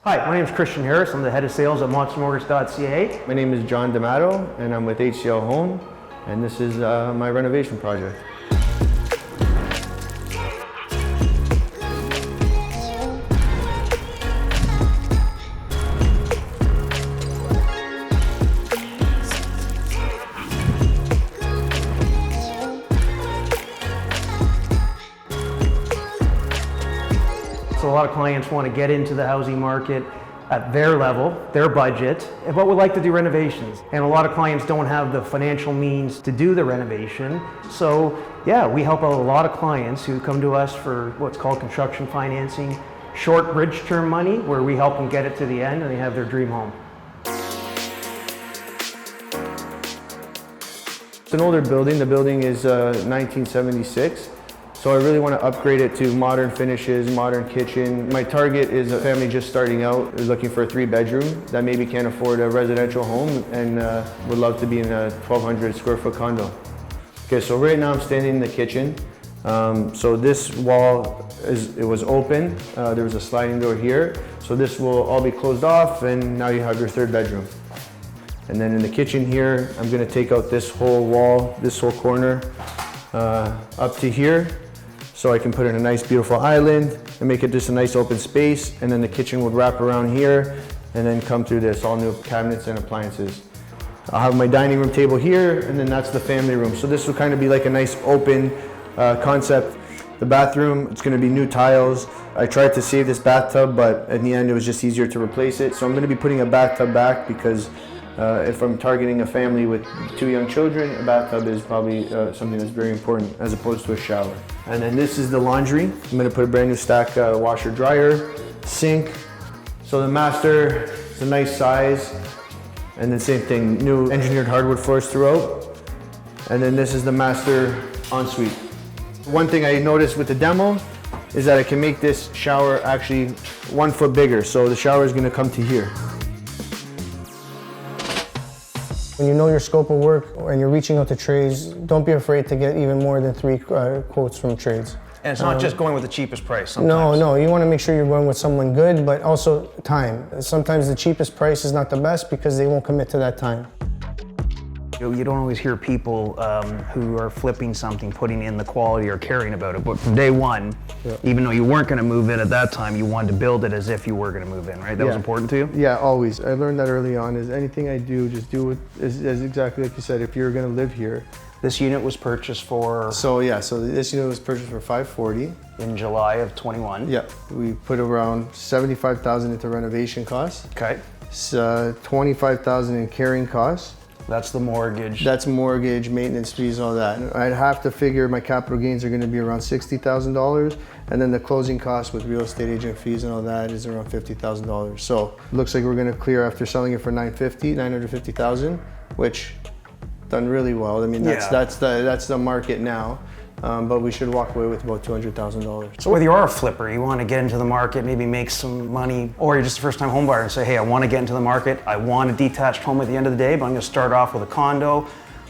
Hi, my name is Christian Harris. I'm the head of sales at MonsterMortgage.ca. My name is John D'Amato, and I'm with HCL Home, and this is my renovation project. So a lot of clients want to get into the housing market at their level, their budget, but would like to do renovations. And a lot of clients don't have the financial means to do the renovation. So yeah, we help out a lot of clients who come to us for what's called construction financing, short bridge term money, where we help them get it to the end and they have their dream home. It's an older building. The building is 1976. So I really want to upgrade it to modern finishes, modern kitchen. My target is a family just starting out, is looking for a 3-bedroom that maybe can't afford a residential home and would love to be in a 1,200 square foot condo. Okay, so right now I'm standing in the kitchen. So this wall was open. There was a sliding door here. So this will all be closed off, and now you have your 3rd bedroom. And then in the kitchen here, I'm going to take out this whole wall, this whole corner up to here. So I can put in a nice beautiful island and make it just a nice open space, and then the kitchen would wrap around here and then come through this, all new cabinets and appliances. I'll have my dining room table here, and then that's the family room. So this will kind of be like a nice open concept. The bathroom, it's going to be new tiles. I tried to save this bathtub, but in the end it was just easier to replace it. So I'm going to be putting a bathtub back because if I'm targeting a family with 2 young children, a bathtub is probably something that's very important as opposed to a shower. And then this is the laundry. I'm going to put a brand new stack washer dryer, sink. So the master is a nice size. And then same thing, new engineered hardwood floors throughout. And then this is the master ensuite. One thing I noticed with the demo is that I can make this shower actually 1 foot bigger. So the shower is going to come to here. When you know your scope of work and you're reaching out to trades, don't be afraid to get even more than 3 quotes from trades. And it's not just going with the cheapest price sometimes. No, you want to make sure you're going with someone good, but also time. Sometimes the cheapest price is not the best because they won't commit to that time. You don't always hear people who are flipping something, putting in the quality or caring about it. But from day one, even though you weren't going to move in at that time, you wanted to build it as if you were going to move in, right? That was important to you? Yeah, always. I learned that early on, is anything I do, just do it as exactly like you said, if you're going to live here. This unit was purchased for? So this unit was purchased for $540. In July of 21? Yeah, we put around $75,000 into renovation costs. Okay. $25,000 in carrying costs. That's the mortgage. That's mortgage, maintenance fees, all that. And I'd have to figure my capital gains are going to be around $60,000, and then the closing costs with real estate agent fees and all that is around $50,000. So it looks like we're going to clear after selling it for $950,000, which done really well. I mean, that's the market now. But we should walk away with about $200,000. So whether you are a flipper, you want to get into the market, maybe make some money, or you're just a first-time home buyer and say, hey, I want to get into the market, I want a detached home at the end of the day, but I'm going to start off with a condo,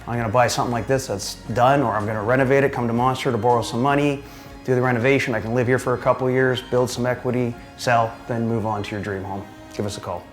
I'm going to buy something like this that's done, or I'm going to renovate it, come to Monster to borrow some money, do the renovation, I can live here for a couple of years, build some equity, sell, then move on to your dream home. Give us a call.